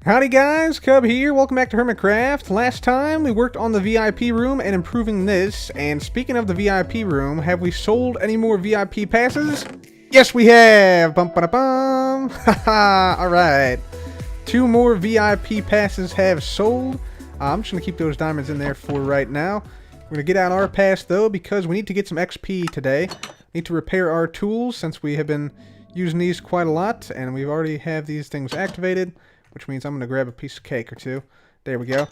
Howdy guys, Cub here, welcome back to Hermitcraft. Last time we worked on the VIP room and improving this, and speaking of the VIP room, have we sold any more VIP passes? Yes we have! Bum ba da bum! Haha, alright. 2 more VIP passes have sold. I'm just going to keep those diamonds in there for right now. We're going to get out our pass though, because we need to get some XP today. We need to repair our tools, since we have been using these quite a lot, and we already have these things activated. Which means I'm going to grab a piece of cake or two. There we go.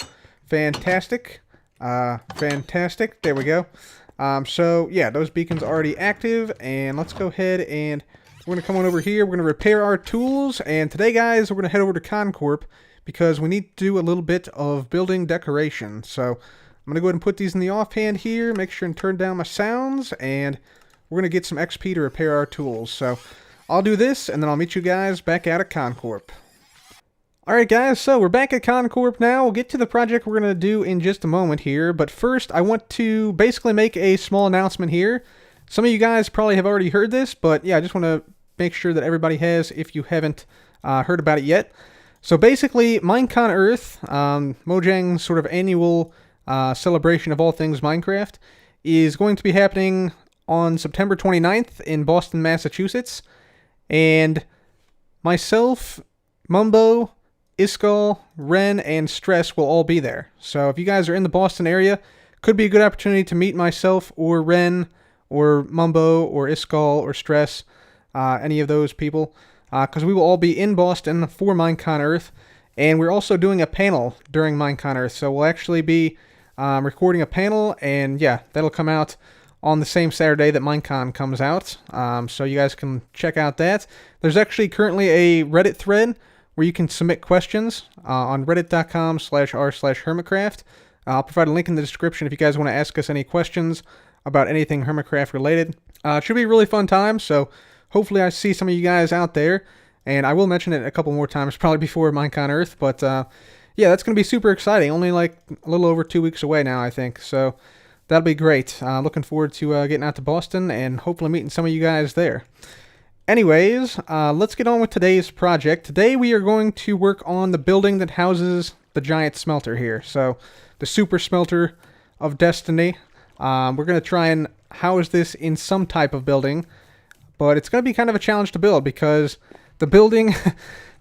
Fantastic. Fantastic. There we go. So, yeah, those beacons are already active. And let's go ahead and we're going to come on over here. We're going to repair our tools. And today, guys, we're going to head over to Con Corp because we need to do a little bit of building decoration. So, I'm going to go ahead and put these in the offhand here. Make sure and turn down my sounds. And we're going to get some XP to repair our tools. So, I'll do this, and then I'll meet you guys back out at Con Corp. Alright guys, so we're back at Con Corp now. We'll get to the project we're going to do in just a moment here, but first I want to basically make a small announcement here. Some of you guys probably have already heard this, but yeah, I just want to make sure that everybody has if you haven't heard about it yet. So basically, Minecon Earth, Mojang's sort of annual celebration of all things Minecraft, is going to be happening on September 29th in Boston, Massachusetts, and myself, Mumbo, Iskall, Ren, and Stress will all be there. So if you guys are in the Boston area, could be a good opportunity to meet myself or Ren or Mumbo or Iskall or Stress, any of those people, because we will all be in Boston for Minecon Earth, and we're also doing a panel during Minecon Earth. So we'll actually be recording a panel, and yeah, that'll come out on the same Saturday that Minecon comes out, so you guys can check out that. There's actually currently a Reddit thread where you can submit questions on reddit.com/r/hermitcraft. I'll provide a link in the description if you guys want to ask us any questions about anything Hermitcraft related. It should be a really fun time, so hopefully I see some of you guys out there, and I will mention it a couple more times, probably before Minecon Earth, but yeah, that's going to be super exciting. Only like a little over 2 weeks away now, I think, so that'll be great. Looking forward to getting out to Boston and hopefully meeting some of you guys there. Anyways, let's get on with today's project. Today we are going to work on the building that houses the giant smelter here. So, the super smelter of destiny. We're going to try and house this in some type of building, but it's going to be kind of a challenge to build because the building,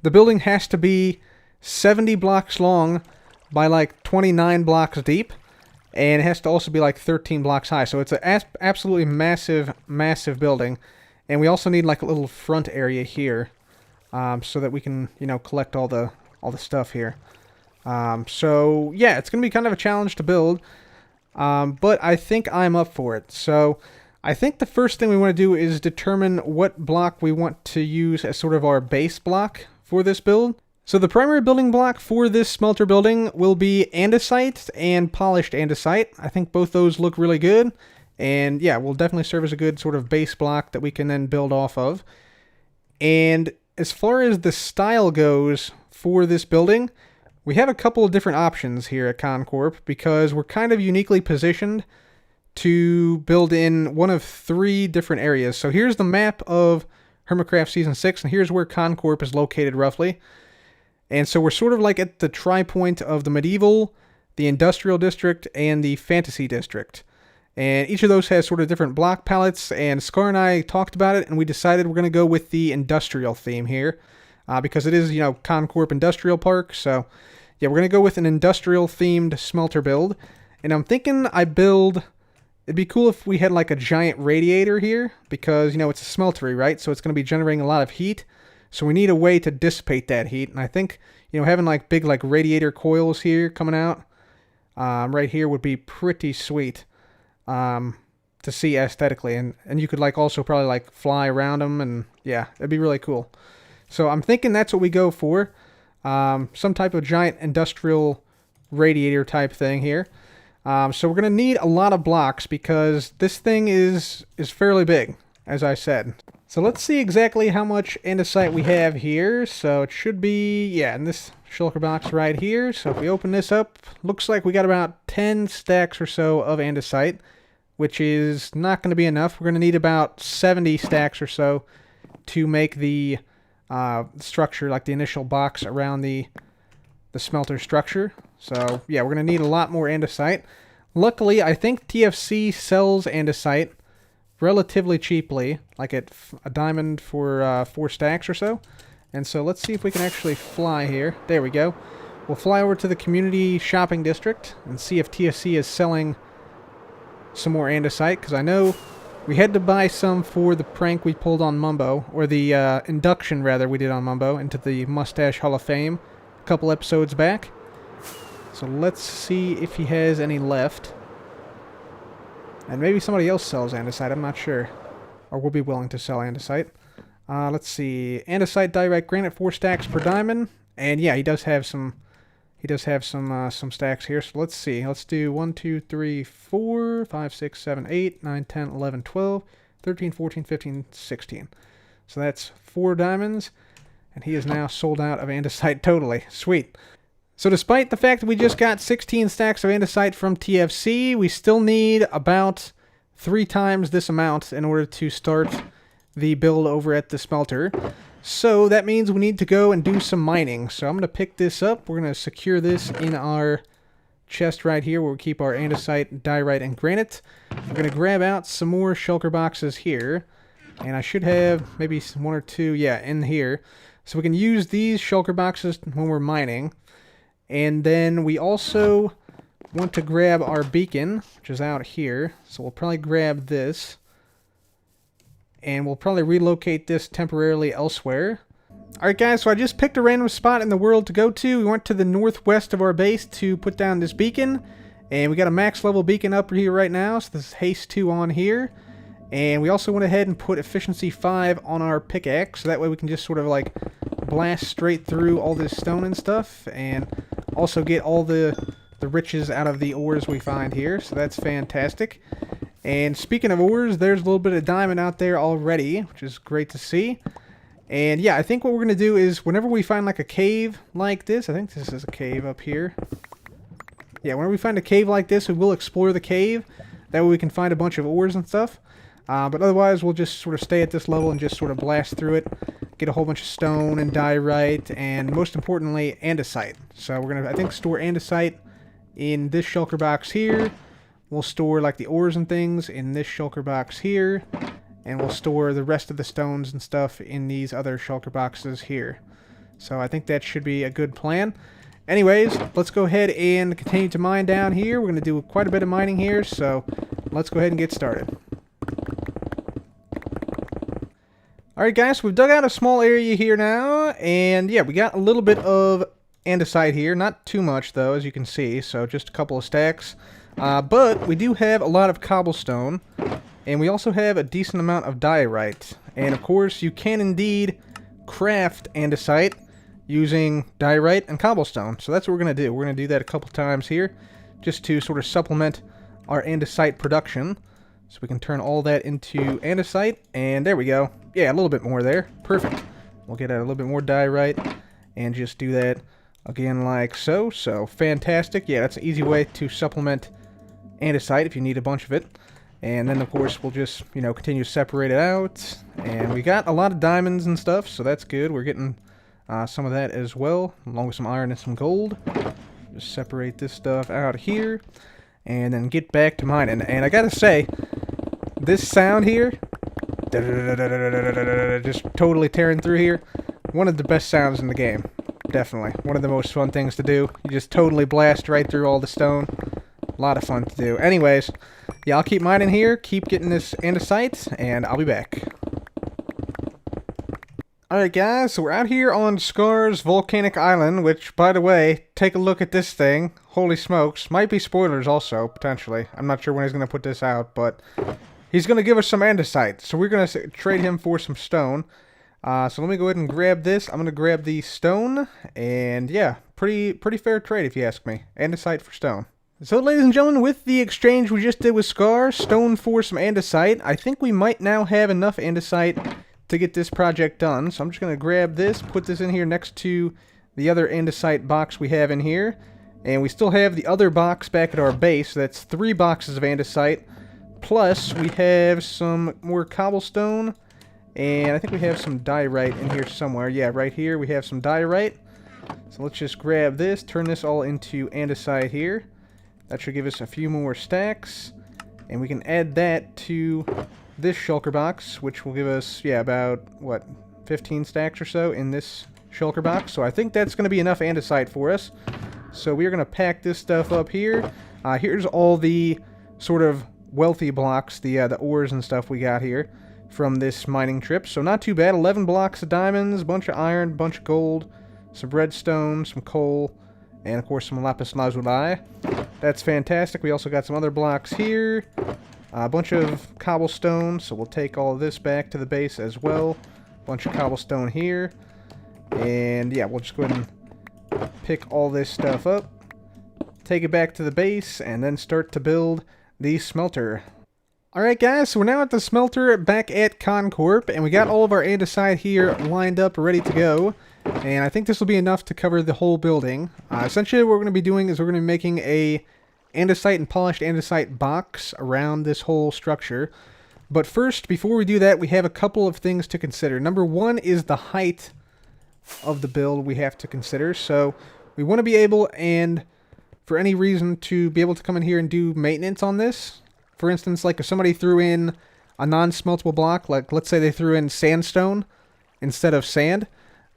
the building has to be 70 blocks long by like 29 blocks deep, and it has to also be like 13 blocks high. So it's an absolutely massive, massive building. And we also need like a little front area here, so that we can, you know, collect all the stuff here. So yeah, it's gonna be kind of a challenge to build, but I think I'm up for it. So I think the first thing we want to do is determine what block we want to use as sort of our base block for this build. So the primary building block for this smelter building will be andesite and polished andesite. I think both those look really good. And yeah, will definitely serve as a good sort of base block that we can then build off of. And as far as the style goes for this building, we have a couple of different options here at Con Corp because we're kind of uniquely positioned to build in one of 3 different areas. So here's the map of Hermitcraft Season 6, and here's where Con Corp is located roughly. And so we're sort of like at the tri-point of the medieval, the industrial district, and the fantasy district. And each of those has sort of different block palettes, and Scar and I talked about it, and we decided we're going to go with the industrial theme here, because it is, you know, Con Corp Industrial Park, so yeah, we're going to go with an industrial-themed smelter build, and I'm thinking it'd be cool if we had like a giant radiator here, because, you know, it's a smeltery, right, so it's going to be generating a lot of heat, so we need a way to dissipate that heat, and I think, you know, having like big like radiator coils here coming out, right here would be pretty sweet. To see aesthetically, and you could like also probably like fly around them, and yeah, it'd be really cool. So I'm thinking that's what we go for, some type of giant industrial radiator type thing here. So we're gonna need a lot of blocks because this thing is fairly big, as I said. So let's see exactly how much andesite we have here. So it should be, yeah, in this shulker box right here. So if we open this up, looks like we got about 10 stacks or so of andesite, which is not going to be enough. We're going to need about 70 stacks or so to make the structure, like the initial box around the the smelter structure. So yeah, we're going to need a lot more andesite. Luckily, I think TFC sells andesite relatively cheaply, like at a diamond for 4 stacks or so. And so let's see if we can actually fly here. There we go. We'll fly over to the community shopping district and see if TFC is selling some more andesite, because I know we had to buy some for the prank we pulled on Mumbo, or the induction rather we did on Mumbo into the Mustache Hall of Fame a couple episodes back. So let's see if he has any left. And maybe somebody else sells andesite, I'm not sure. Or will be willing to sell andesite. Let's see. Andesite, diorite, granite, 4 stacks per diamond. And yeah, he does have some stacks here. So let's see. Let's do 1, 2, 3, 4, 5, 6, 7, 8, 9, 10, 11, 12, 13, 14, 15, 16. So that's 4 diamonds. And he is now sold out of andesite totally. Sweet. So despite the fact that we just got 16 stacks of andesite from TFC, we still need about 3 times this amount in order to start the build over at the smelter. So that means we need to go and do some mining. So I'm going to pick this up. We're going to secure this in our chest right here where we keep our andesite, diorite, and granite. We're going to grab out some more shulker boxes here. And I should have maybe 1 or 2, yeah, in here. So we can use these shulker boxes when we're mining. And then we also want to grab our beacon, which is out here. So we'll probably grab this. And we'll probably relocate this temporarily elsewhere. Alright guys, so I just picked a random spot in the world to go to. We went to the northwest of our base to put down this beacon. And we got a max level beacon up here right now. So this is haste 2 on here. And we also went ahead and put efficiency 5 on our pickaxe. So that way we can just sort of like blast straight through all this stone and stuff. And also get all the riches out of the ores we find here. So that's fantastic. And speaking of ores, there's a little bit of diamond out there already, which is great to see. And yeah, I think what we're going to do is whenever we find like a cave like this, I think this is a cave up here. Yeah, whenever we find a cave like this, we will explore the cave. That way we can find a bunch of ores and stuff. But otherwise, we'll just sort of stay at this level and just sort of blast through it. Get a whole bunch of stone and diorite, and most importantly, andesite. So we're going to, I think, store andesite in this shulker box here. We'll store like the ores and things in this shulker box here. And we'll store the rest of the stones and stuff in these other shulker boxes here. So I think that should be a good plan. Anyways, let's go ahead and continue to mine down here. We're going to do quite a bit of mining here, so let's go ahead and get started. Alright guys, we've dug out a small area here now, and yeah, we got a little bit of andesite here. Not too much though, as you can see, so just a couple of stacks. But we do have a lot of cobblestone, and we also have a decent amount of diorite. And of course, you can indeed craft andesite using diorite and cobblestone. So that's what we're going to do. We're going to do that a couple times here, just to sort of supplement our andesite production. So we can turn all that into andesite, and there we go. Yeah, a little bit more there. Perfect. We'll get a little bit more diorite, and just do that again like so. So, fantastic. Yeah, that's an easy way to supplement andesite if you need a bunch of it. And then, of course, we'll just, you know, continue to separate it out. And we got a lot of diamonds and stuff, so that's good. We're getting some of that as well, along with some iron and some gold. Just separate this stuff out here, and then get back to mining. And I gotta say, this sound here, just totally tearing through here, one of the best sounds in the game. Definitely. One of the most fun things to do. You just totally blast right through all the stone. A lot of fun to do. Anyways, yeah, I'll keep mining here, keep getting this andesite, and I'll be back. Alright guys, so we're out here on Scar's Volcanic Island, which, by the way, take a look at this thing. Holy smokes. Might be spoilers also, potentially. I'm not sure when he's going to put this out, but he's going to give us some andesite. So we're going to trade him for some stone. So let me go ahead and grab this. I'm going to grab the stone, and yeah, pretty fair trade if you ask me. Andesite for stone. So ladies and gentlemen, with the exchange we just did with Scar, stone for some andesite, I think we might now have enough andesite to get this project done. So I'm just going to grab this, put this in here next to the other andesite box we have in here. And we still have the other box back at our base, so that's 3 boxes of andesite. Plus, we have some more cobblestone, and I think we have some diorite in here somewhere. Yeah, right here we have some diorite. So let's just grab this, turn this all into andesite here. That should give us a few more stacks. And we can add that to this shulker box, which will give us, yeah, about, what, 15 stacks or so in this shulker box. So I think that's going to be enough andesite for us. So we are going to pack this stuff up here. Here's all the sort of wealthy blocks, the ores and stuff we got here from this mining trip. So not too bad. 11 blocks of diamonds, a bunch of iron, a bunch of gold, some redstone, some coal, and of course some lapis lazuli. That's fantastic. We also got some other blocks here. A bunch of cobblestone, so we'll take all of this back to the base as well. Bunch of cobblestone here. And yeah, we'll just go ahead and pick all this stuff up, take it back to the base, and then start to build the smelter. Alright guys, so we're now at the smelter back at Con Corp, and we got all of our andesite here lined up, ready to go. And I think this will be enough to cover the whole building. Essentially what we're going to be doing is we're going to be making a andesite and polished andesite box around this whole structure. But first, before we do that, we have a couple of things to consider. Number one is the height of the build we have to consider. So we want to be able, and for any reason, to be able to come in here and do maintenance on this. For instance, like if somebody threw in a non-smeltable block, like let's say they threw in sandstone instead of sand,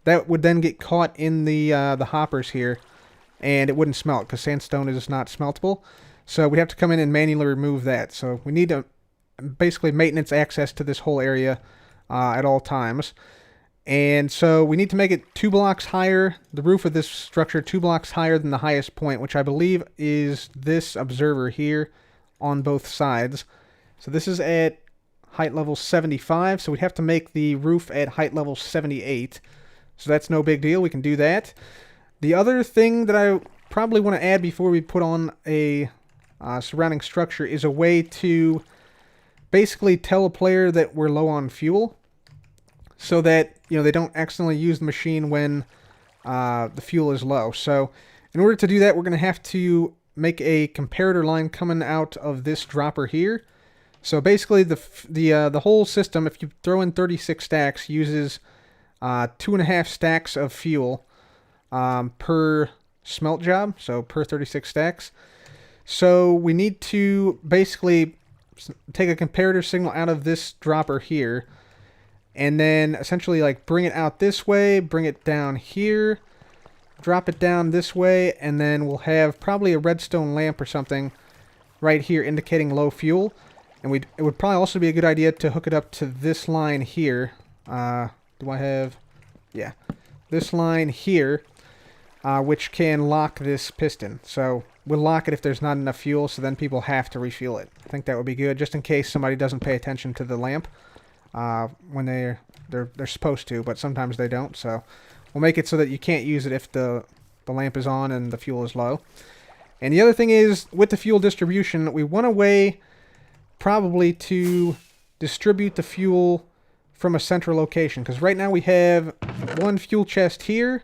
that would then get caught in the hoppers here, and it wouldn't smelt because sandstone is not smeltable. So we have to come in and manually remove that. So we need to basically maintenance access to this whole area at all times. And so we need to make it 2 blocks higher, the roof of this structure 2 blocks higher than the highest point, which I believe is this observer here on both sides. So this is at height level 75, so we have to make the roof at height level 78. So that's no big deal, we can do that. The other thing that I probably want to add before we put on a surrounding structure is a way to basically tell a player that we're low on fuel, so that, you know, they don't accidentally use the machine when the fuel is low. So in order to do that, we're going to have to make a comparator line coming out of this dropper here. So basically the whole system, if you throw in 36 stacks, uses 2.5 stacks of fuel per smelt job, so per 36 stacks. So we need to basically take a comparator signal out of this dropper here, and then essentially like bring it out this way, bring it down here, drop it down this way, and then we'll have probably a redstone lamp or something right here indicating low fuel. And it would probably also be a good idea to hook it up to this line here. Do I have... yeah. This line here, which can lock this piston. So we'll lock it if there's not enough fuel, so then people have to refuel it. I think that would be good, just in case somebody doesn't pay attention to the lamp when they're supposed to, but sometimes they don't. So we'll make it so that you can't use it if the lamp is on and the fuel is low. And the other thing is, with the fuel distribution, we want a way probably to distribute the fuel from a central location, because right now we have one fuel chest here,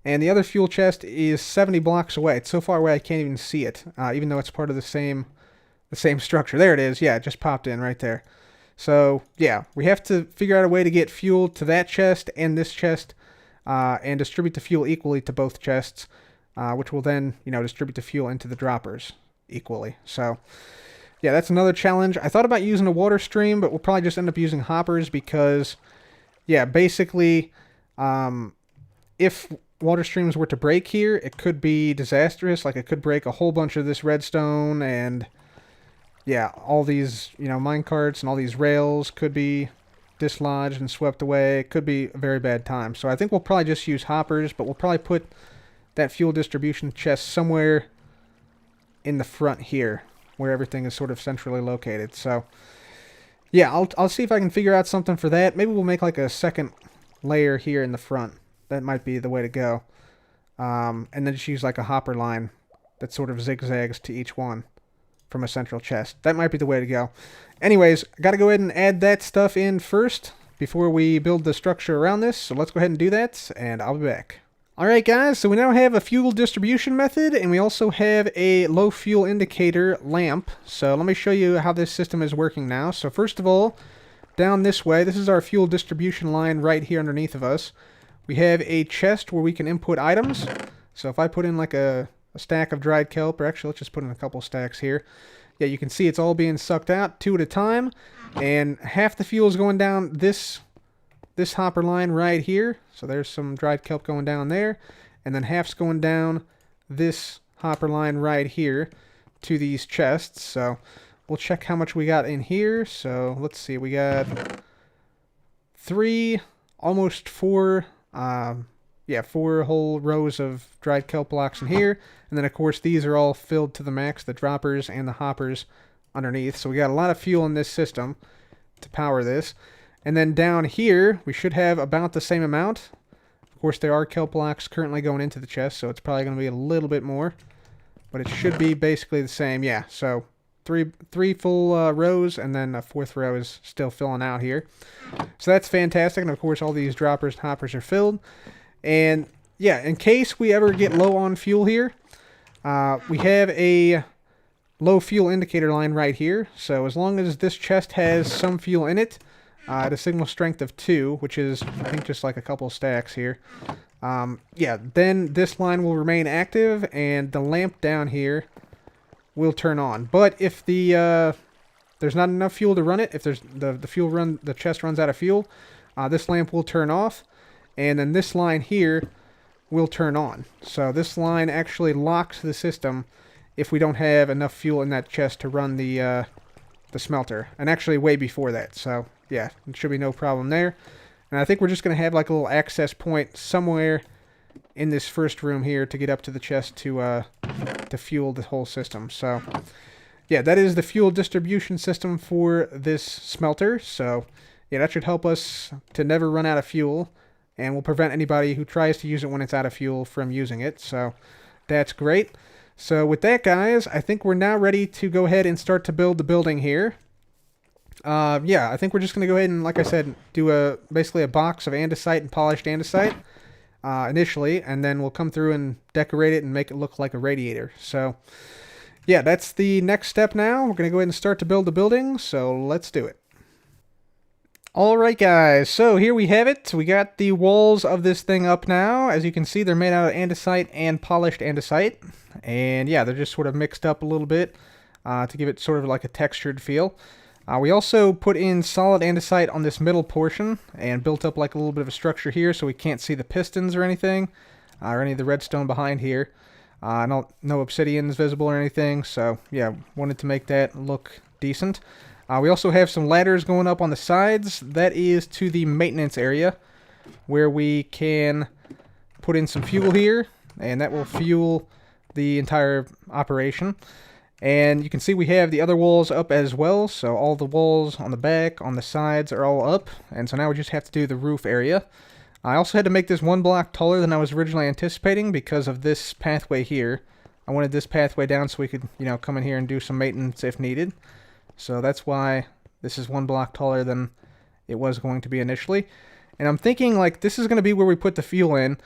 and the other fuel chest is 70 blocks away. It's so far away I can't even see it, even though it's part of the same structure. There it is. Yeah, it just popped in right there. So yeah, we have to figure out a way to get fuel to that chest and this chest, and distribute the fuel equally to both chests, which will then, you know, distribute the fuel into the droppers equally. So yeah, that's another challenge. I thought about using a water stream, but we'll probably just end up using hoppers because, yeah, basically, if water streams were to break here, it could be disastrous. Like, it could break a whole bunch of this redstone, and, yeah, all these, you know, minecarts and all these rails could be dislodged and swept away. It could be a very bad time. So I think we'll probably just use hoppers, but we'll probably put that fuel distribution chest somewhere in the front here, where everything is sort of centrally located. So yeah, I'll see if I can figure out something for that. Maybe we'll make like a second layer here in the front. That might be the way to go. And then just use like a hopper line that sort of zigzags to each one from a central chest. That might be the way to go. Anyways, I gotta go ahead and add that stuff in first before we build the structure around this. So let's go ahead and do that, and I'll be back. Alright guys, so we now have a fuel distribution method, and we also have a low fuel indicator lamp. So let me show you how this system is working now. So first of all, down this way, this is our fuel distribution line right here underneath of us. We have a chest where we can input items. So if I put in like a stack of dried kelp, or actually let's just put in a couple stacks here. Yeah, you can see it's all being sucked out 2 at a time, and half the fuel is going down this hopper line right here. So there's some dried kelp going down there, and then half's going down this hopper line right here to these chests. So we'll check how much we got in here. So let's see, we got 3, almost 4, 4 whole rows of dried kelp blocks in here. And then of course these are all filled to the max, the droppers and the hoppers underneath. So we got a lot of fuel in this system to power this. And then down here we should have about the same amount. Of course there are kelp blocks currently going into the chest, so it's probably going to be a little bit more. But it should be basically the same. Yeah, so three full rows, and then a 4th row is still filling out here. So that's fantastic. And of course all these droppers and hoppers are filled. And yeah, in case we ever get low on fuel here, we have a low fuel indicator line right here. So as long as this chest has some fuel in it, at a signal strength of 2, which is, I think, just like a couple stacks here, yeah, then this line will remain active, and the lamp down here will turn on. But if there's not enough fuel to run it, if there's the chest runs out of fuel, this lamp will turn off, and then this line here will turn on. So this line actually locks the system if we don't have enough fuel in that chest to run the smelter, and actually way before that. So yeah, it should be no problem there. And I think we're just going to have like a little access point somewhere in this first room here to get up to the chest to fuel the whole system. So yeah, that is the fuel distribution system for this smelter. So yeah, that should help us to never run out of fuel, and will prevent anybody who tries to use it when it's out of fuel from using it. So that's great. So with that, guys, I think we're now ready to go ahead and start to build the building here. Yeah, I think we're just going to go ahead and, like I said, do basically a box of andesite and polished andesite initially, and then we'll come through and decorate it and make it look like a radiator. So yeah, that's the next step now. We're going to go ahead and start to build the building, so let's do it. Alright guys, so here we have it. We got the walls of this thing up now. As you can see, they're made out of andesite and polished andesite. And yeah, they're just sort of mixed up a little bit to give it sort of like a textured feel. We also put in solid andesite on this middle portion and built up like a little bit of a structure here so we can't see the pistons or anything, or any of the redstone behind here. No obsidians visible or anything, so yeah, wanted to make that look decent. We also have some ladders going up on the sides. That is to the maintenance area, where we can put in some fuel here, and that will fuel the entire operation. And you can see we have the other walls up as well, so all the walls on the back, on the sides are all up, and so now we just have to do the roof area. I also had to make this 1 block taller than I was originally anticipating because of this pathway here. I wanted this pathway down so we could, you know, come in here and do some maintenance if needed. So that's why this is 1 block taller than it was going to be initially. And I'm thinking, like, this is going to be where we put the fuel in.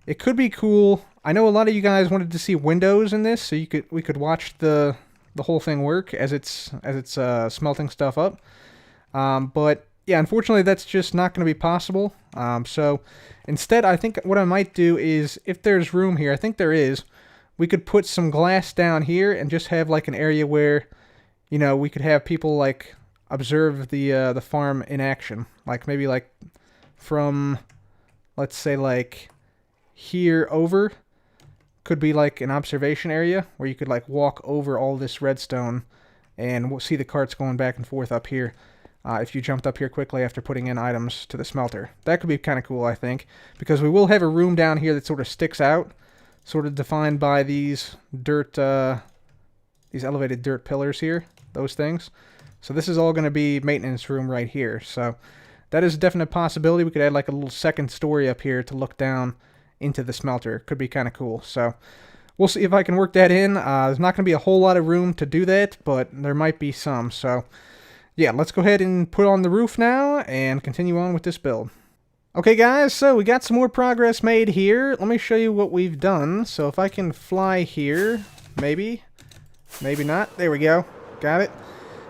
It could be cool. I know a lot of you guys wanted to see windows in this, so we could watch the whole thing work as it's smelting stuff up. But yeah, unfortunately that's just not going to be possible. So instead, I think what I might do is, if there's room here, I think there is, we could put some glass down here and just have like an area where, you know, we could have people like observe the farm in action. Like maybe like from, let's say like here over could be like an observation area where you could like walk over all this redstone and we'll see the carts going back and forth up here. If you jumped up here quickly after putting in items to the smelter. That could be kind of cool, I think, because we will have a room down here that sort of sticks out, sort of defined by these dirt, these elevated dirt pillars here, those things. So this is all going to be maintenance room right here. So that is a definite possibility. We could add like a little second story up here to look down into the smelter. Could be kind of cool. So we'll see if I can work that in. There's not going to be a whole lot of room to do that, but there might be some. So yeah, let's go ahead and put on the roof now and continue on with this build. Okay guys, so we got some more progress made here. Let me show you what we've done. So if I can fly here, maybe not. There we go. Got it.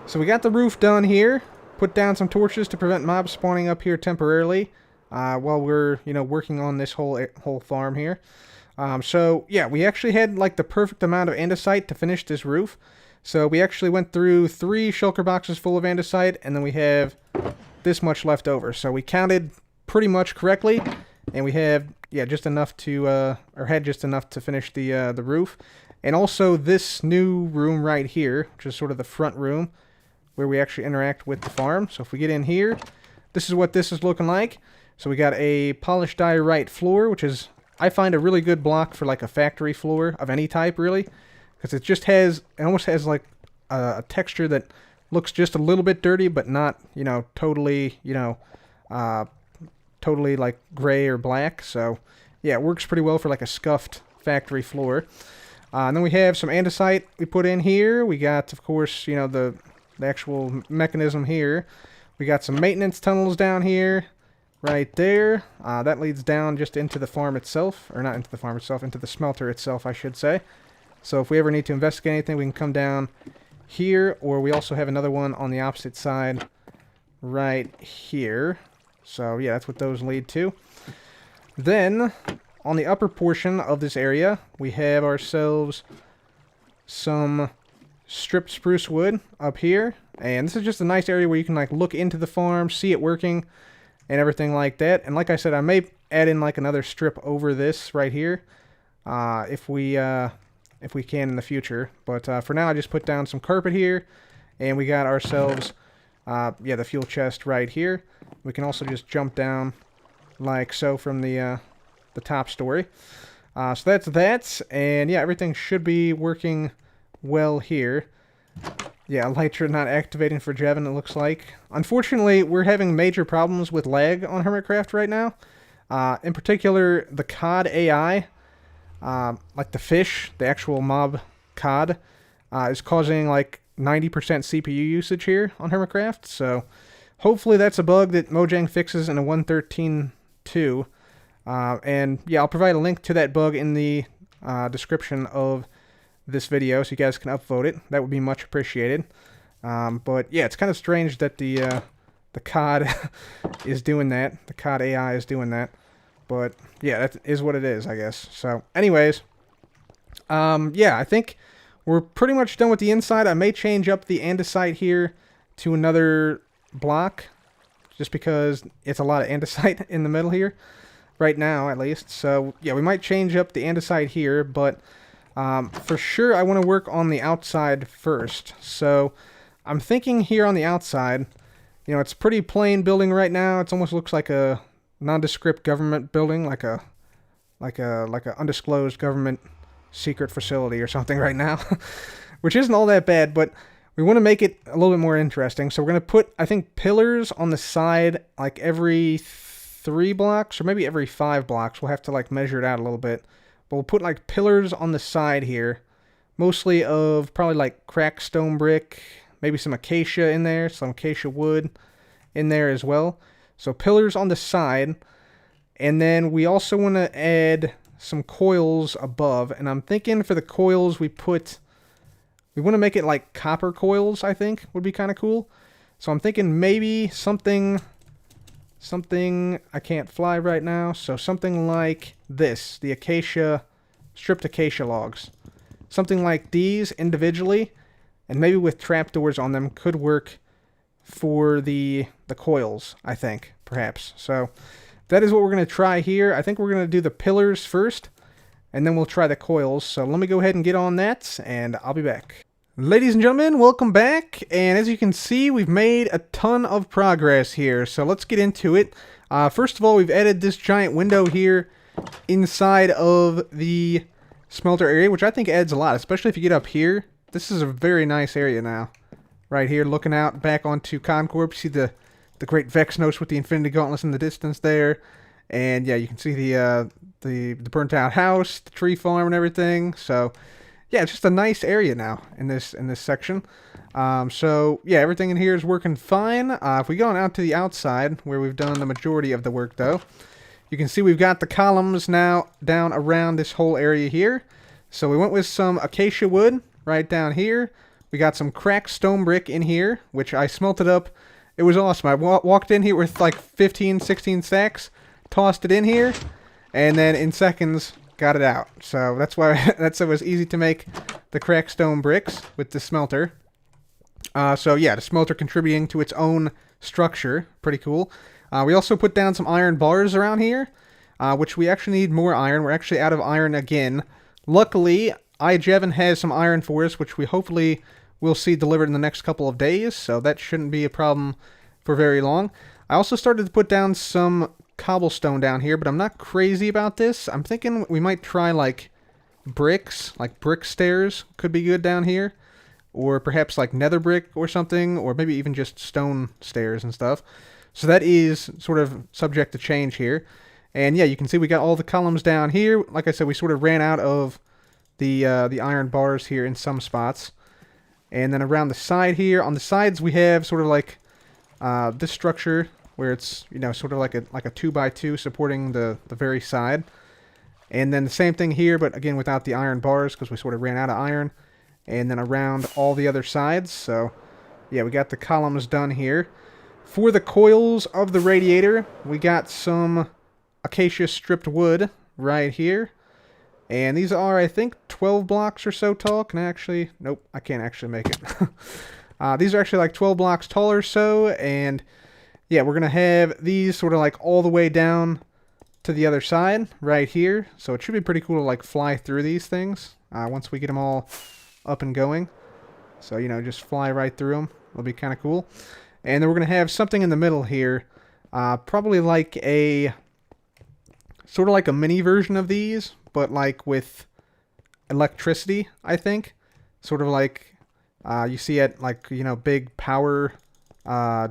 So we got the roof done here. Put down some torches to prevent mobs spawning up here temporarily. while we're, you know, working on this whole farm here. So yeah, we actually had like the perfect amount of andesite to finish this roof. So we actually went through 3 shulker boxes full of andesite, and then we have this much left over. So we counted pretty much correctly, and we have, yeah, just enough to, or had just enough to finish the roof. And also this new room right here, which is sort of the front room, where we actually interact with the farm. So if we get in here, this is what this is looking like. So we got a polished diorite floor, which is, I find, a really good block for like a factory floor of any type, really. Because it just has, it almost has like a texture that looks just a little bit dirty, but not, you know, totally, you know, totally like gray or black. So yeah, it works pretty well for like a scuffed factory floor. And then we have some andesite we put in here. We got, of course, you know, the actual mechanism here. We got some maintenance tunnels down here, right there. That leads down just into the farm itself, or not into the farm itself, into the smelter itself, I should say. So if we ever need to investigate anything, we can come down here, or we also have another one on the opposite side right here. So yeah, that's what those lead to. Then, on the upper portion of this area, we have ourselves some stripped spruce wood up here. And this is just a nice area where you can like look into the farm, see it working, and everything like that. And like I said, I may add in like another strip over this right here, if we can in the future. But for now, I just put down some carpet here, and we got ourselves, yeah, the fuel chest right here. We can also just jump down like so from the top story. So that's that, and yeah, everything should be working well here. Yeah, lights are not activating for Jevin, it looks like. Unfortunately, we're having major problems with lag on Hermitcraft right now. In particular, the COD AI, like the fish, the actual mob COD, is causing like 90% CPU usage here on Hermitcraft. So hopefully that's a bug that Mojang fixes in a 1.13.2. And yeah, I'll provide a link to that bug in the description of this video so you guys can upvote it. That would be much appreciated. But yeah, it's kind of strange that the COD is doing that. The COD AI is doing that. But yeah, that is what it is, I guess. So anyways, yeah, I think we're pretty much done with the inside. I may change up the andesite here to another block, just because it's a lot of andesite in the middle here, right now at least. So yeah, we might change up the andesite here, but for sure I want to work on the outside first. So I'm thinking here on the outside, you know, it's a pretty plain building right now. It almost looks like a nondescript government building, like a undisclosed government secret facility or something right now, which isn't all that bad, but we want to make it a little bit more interesting. So we're going to put, I think, pillars on the side like every 3 blocks or maybe every 5 blocks. We'll have to like measure it out a little bit, but we'll put like pillars on the side here, mostly of probably like cracked stone brick, maybe some acacia in there, some acacia wood in there as well. So pillars on the side, and then we also want to add some coils above, and I'm thinking for the coils we want to make it like copper coils, I think would be kind of cool. So I'm thinking maybe something, I can't fly right now, so something like this, the acacia, stripped acacia logs. Something like these individually, and maybe with trapdoors on them, could work for the coils, I think, perhaps. So that is what we're going to try here. I think we're going to do the pillars first, and then we'll try the coils. So let me go ahead and get on that, and I'll be back. Ladies and gentlemen, welcome back, and as you can see, we've made a ton of progress here, so let's get into it. First of all, we've added this giant window here inside of the smelter area, which I think adds a lot, especially if you get up here. This is a very nice area now. Right here, looking out back onto Con Corp, you see the great Vex notes with the Infinity Gauntlets in the distance there, and yeah, you can see the burnt out house, the tree farm, and everything. So yeah, it's just a nice area now in this section. So yeah, everything in here is working fine. If we go on out to the outside, where we've done the majority of the work, though, you can see we've got the columns now down around this whole area here. So we went with some acacia wood right down here. We got some cracked stone brick in here, which I smelted up. It was awesome. I walked in here with like 15, 16 stacks. tossed it in here, and then in seconds got it out. So that's why it was easy to make the cracked stone bricks with the smelter. So yeah, the smelter contributing to its own structure. Pretty cool. We also put down some iron bars around here, which we actually need more iron. We're actually out of iron again. Luckily, iJevin has some iron for us, which we hopefully will see delivered in the next couple of days, so that shouldn't be a problem for very long. I also started to put down some cobblestone down here, but I'm not crazy about this. I'm thinking we might try like bricks, like brick stairs could be good down here, or perhaps like nether brick or something, or maybe even just stone stairs and stuff. So that is sort of subject to change here. And yeah, you can see we got all the columns down here. Like I said, we sort of ran out of the iron bars here in some spots. And then around the side here, on the sides we have sort of like this structure where it's, you know, sort of like a 2x2 supporting the very side. And then the same thing here, but again without the iron bars because we sort of ran out of iron. And then around all the other sides. So yeah, we got the columns done here. For the coils of the radiator, we got some acacia stripped wood right here. And these are, I think, 12 blocks or so tall. Can I actually... Nope, I can't actually make it. These are actually like 12 blocks tall or so. And yeah, we're going to have these sort of like all the way down to the other side right here. So it should be pretty cool to like fly through these things once we get them all up and going. So, you know, just fly right through them. It'll be kind of cool. And then we're going to have something in the middle here. Probably like a... sort of like a mini version of these, but like with electricity, I think. Sort of like you see at like, you know, big power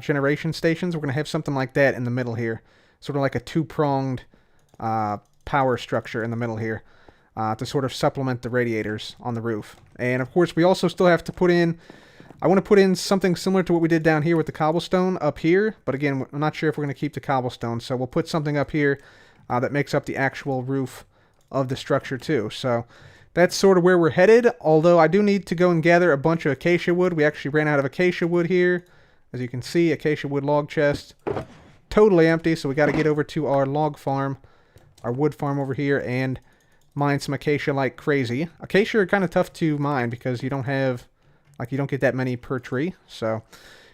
generation stations. We're going to have something like that in the middle here. Sort of like a two-pronged power structure in the middle here to sort of supplement the radiators on the roof. And of course, we also still have to put in... I want to put in something similar to what we did down here with the cobblestone up here. But again, I'm not sure if we're going to keep the cobblestone. So we'll put something up here that makes up the actual roof of the structure too. So that's sort of where we're headed. Although I do need to go and gather a bunch of acacia wood. We actually ran out of acacia wood here. As you can see, acacia wood log chest. Totally empty. So we got to get over to our log farm. Our wood farm over here. And mine some acacia like crazy. Acacia are kind of tough to mine because you don't have... like, you don't get that many per tree. So,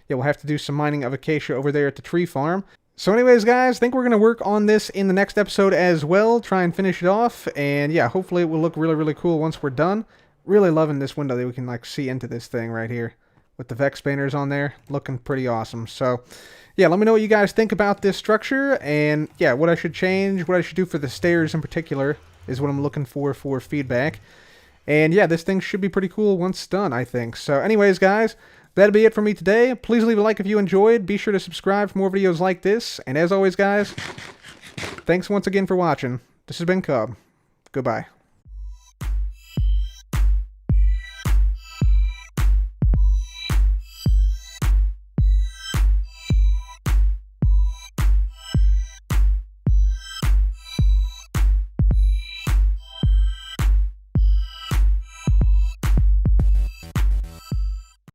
yeah, we'll have to do some mining of acacia over there at the tree farm. So anyways, guys, I think we're going to work on this in the next episode as well. Try and finish it off. And, yeah, hopefully it will look really, really cool once we're done. Really loving this window that we can, like, see into this thing right here. With the Vex banners on there. Looking pretty awesome. So, yeah, let me know what you guys think about this structure. And, yeah, what I should change, what I should do for the stairs in particular is what I'm looking for feedback. And yeah, this thing should be pretty cool once done, I think. So anyways, guys, that'll be it for me today. Please leave a like if you enjoyed. Be sure to subscribe for more videos like this. And as always, guys, thanks once again for watching. This has been Cub. Goodbye.